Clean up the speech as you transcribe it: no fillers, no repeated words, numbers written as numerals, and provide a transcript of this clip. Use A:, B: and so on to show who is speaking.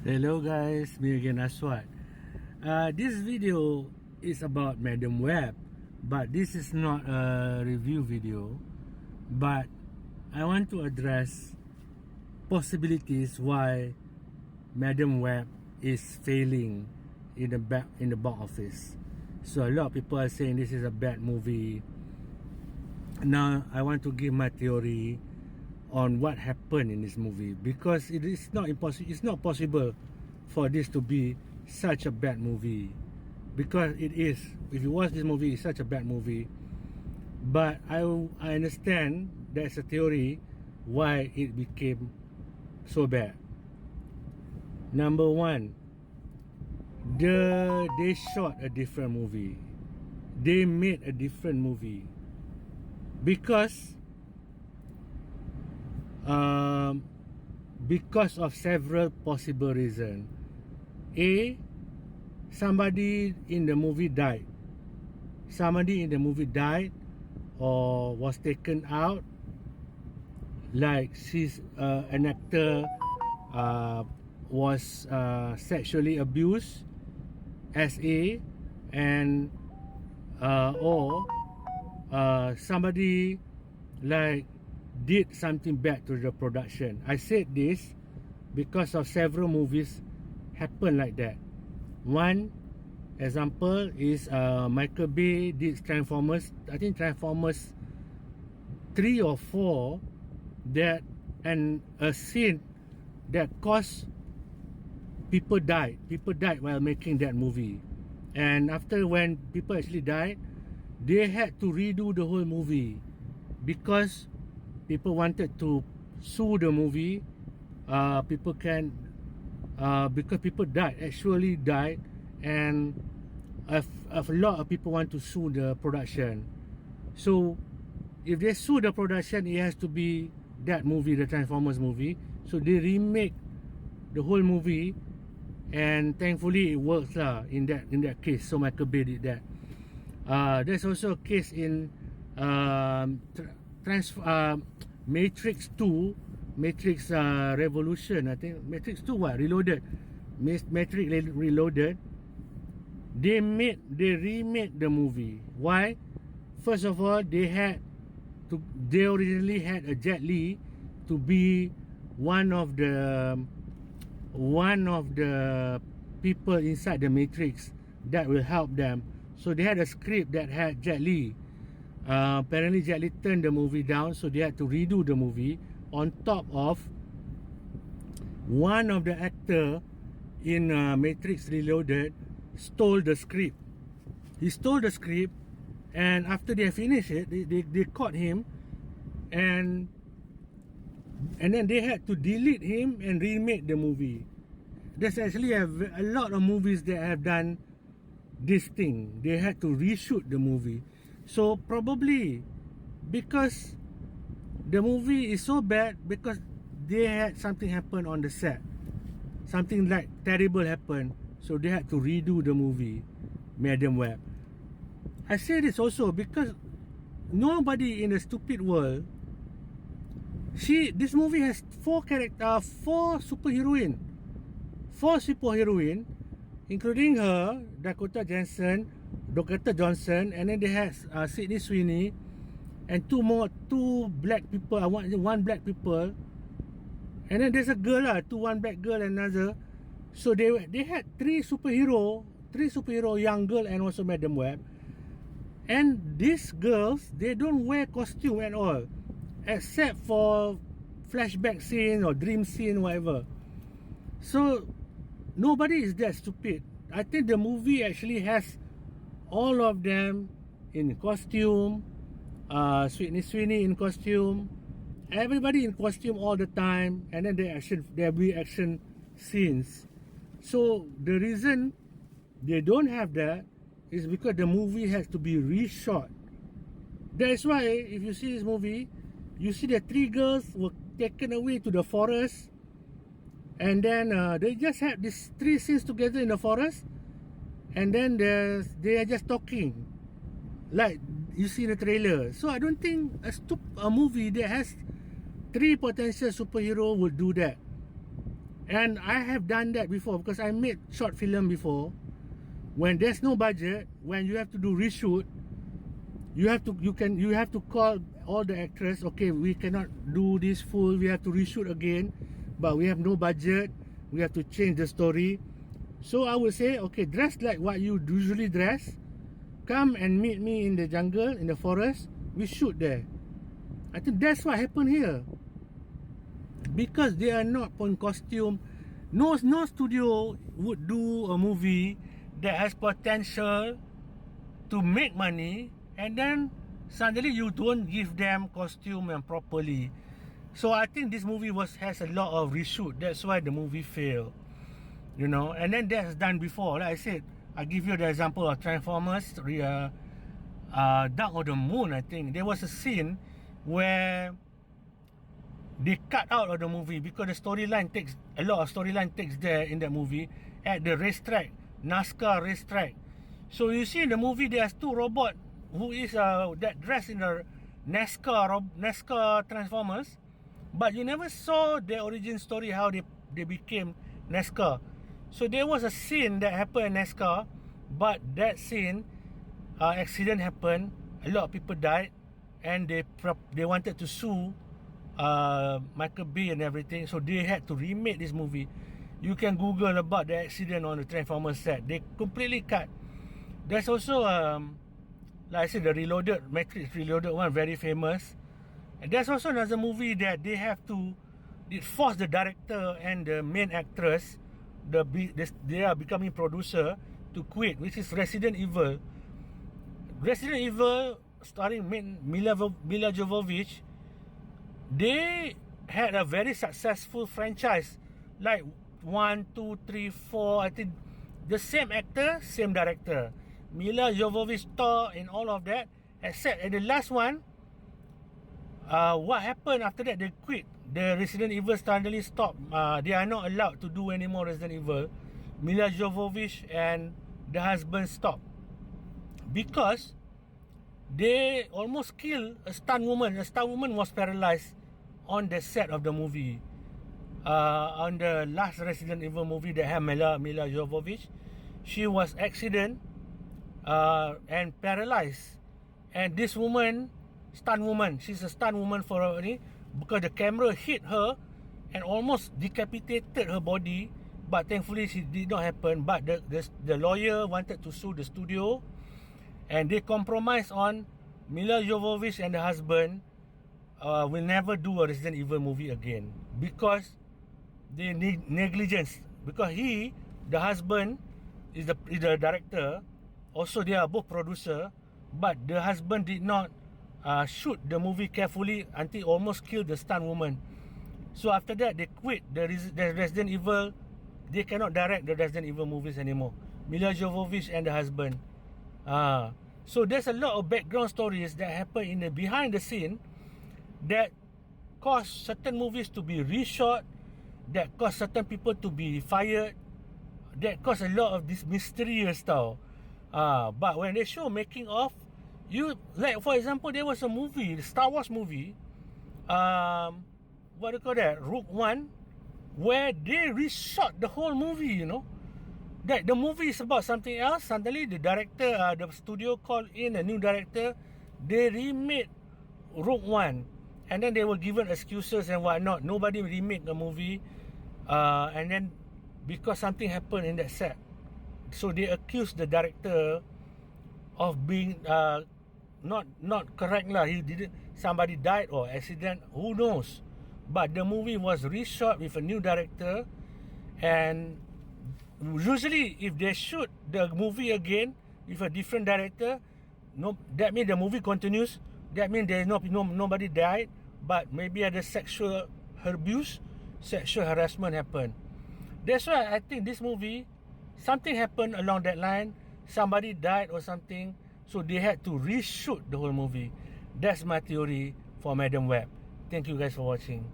A: Hello guys, me again Aswad. This video is about Madam Web, but this is not a review video. But I want to address possibilities why Madam Web is failing in the box office. So a lot of people are saying this is a bad movie. Now I want to give my theory on what happened in this movie, because it is not impossible. It's not possible for this to be such a bad movie, because it is. If you watch this movie, it's such a bad movie. But I understand there's a theory why it became so bad. Number one, they shot a different movie. They made a different movie because of several possible reasons. A, somebody in the movie died. Somebody in the movie died or was taken out. Like she's an actor was sexually abused as A, and or somebody like did something bad to the production. I said this because of several movies happen like that. One example is Michael Bay did Transformers. I think Transformers 3 or 4, that and a scene that caused people died. People died while making that movie, and after when people actually died, they had to redo the whole movie because people wanted to sue the movie. People can because people actually died, and a lot of people want to sue the production. So if they sue the production, it has to be that movie, the Transformers movie. So they remake the whole movie, and thankfully it works in that case. So Michael Bay did that. There's also a case in Matrix 2, Matrix Revolution. I think Matrix 2 Reloaded. Matrix Reloaded. They remade the movie. Why? First of all, they originally had a Jet Li to be one of the people inside the Matrix that will help them. So they had a script that had Jet Li. Apparently Jet Li turned the movie down, so they had to redo the movie. On top of, one of the actor in Matrix Reloaded stole the script. He stole the script, and after they finished it, they caught him, and then they had to delete him and remake the movie. There's actually a lot of movies that have done this thing. They had to reshoot the movie. So probably because the movie is so bad, because they had something happen on the set, something like terrible happened, so they had to redo the movie Madam Web. I say this also because nobody in the stupid world. This movie has four superheroine, including her, Dakota Johnson, and then they have Sydney Sweeney, and two black people. One black people, and then there's a girl one black girl and another. So they had three superhero, young girl, and also Madam Web. And these girls, they don't wear costume at all, except for flashback scene or dream scene, whatever. So nobody is that stupid. I think the movie actually has all of them in costume. Sydney Sweeney in costume. Everybody in costume all the time, and then there will be action scenes. So the reason they don't have that is because the movie has to be reshot. That's why if you see this movie, you see the three girls were taken away to the forest, and then they just had these three scenes together in the forest, and then they are just talking like you see in the trailer. So I don't think a movie that has three potential superhero would do that. And I have done that before because I made short film before. When there's no budget, when you have to do reshoot, you have to call all the actors. Okay, we cannot do this full. We have to reshoot again, but we have no budget. We have to change the story. So I would say, okay, dress like what you usually dress. Come and meet me in the jungle, in the forest. We shoot there. I think that's what happened here. Because they are not in costume. No studio would do a movie that has potential to make money, and then suddenly you don't give them costume and properly. So I think this movie has a lot of reshoot. That's why the movie failed. You know, and then that's done before. Like I said, I give you the example of Transformers, Dark of the Moon. I think there was a scene where they cut out of the movie because the storyline takes a lot of storyline takes there in that movie at the racetrack, NASCAR racetrack. So you see in the movie there's two robot who is that dressed in the NASCAR Transformers, but you never saw their origin story, how they became NASCAR. So there was a scene that happened in NASCAR, but that scene accident happened, a lot of people died, and they wanted to sue Michael Bay and everything, so they had to remake this movie. You can Google about the accident on the Transformers set. They completely cut. There's also like I said, the Matrix Reloaded one, very famous. And there's also another movie that they force the director and the main actress, they are becoming producer, to quit, which is Resident Evil. Resident Evil starring Mila Jovovich. They had a very successful franchise, like 1, 2, 3, 4. I think the same actor, same director. Mila Jovovich star in all of that, except at the last one. What happened after that? They quit. The Resident Evil suddenly stopped. They are not allowed to do any more Resident Evil. Mila Jovovich and the husband stopped because they almost killed a stunt woman. A stunt woman was paralyzed on the set of the movie. On the last Resident Evil movie that had Mila Jovovich, she was accident and paralyzed. And this woman, stunt woman, she's a stunt woman for her, because the camera hit her and almost decapitated her body. But thankfully, it did not happen. But the lawyer wanted to sue the studio, and they compromised on Mila Jovovich and the husband will never do a Resident Evil movie again because they need negligence. Because the husband, is the director. Also, they are both producer, but the husband did not shoot the movie carefully until almost killed the stunt woman. So after that, they quit the Resident Evil. They cannot direct the Resident Evil movies anymore. Mila Jovovich and the husband. So there's a lot of background stories that happen in the behind the scene that cause certain movies to be reshot, that cause certain people to be fired, that cause a lot of this mysterious stuff. But when they show making of, like for example, there was a movie, the Star Wars movie, what do you call that, Rogue One, where they reshot the whole movie, that the movie is about something else. Suddenly the director, the studio called in a new director. They remade Rogue One, and then they were given excuses and whatnot. Nobody remade the movie, and then because something happened in that set, so they accused the director of being not correct lah. He didn't. Somebody died or accident. Who knows? But the movie was reshot with a new director, and usually if they shoot the movie again with a different director, that means the movie continues. That means there's nobody died, but maybe ada sexual abuse, sexual harassment happened. That's why I think this movie, something happened along that line. Somebody died or something, so they had to reshoot the whole movie. That's my theory for Madam Web. Thank you guys for watching.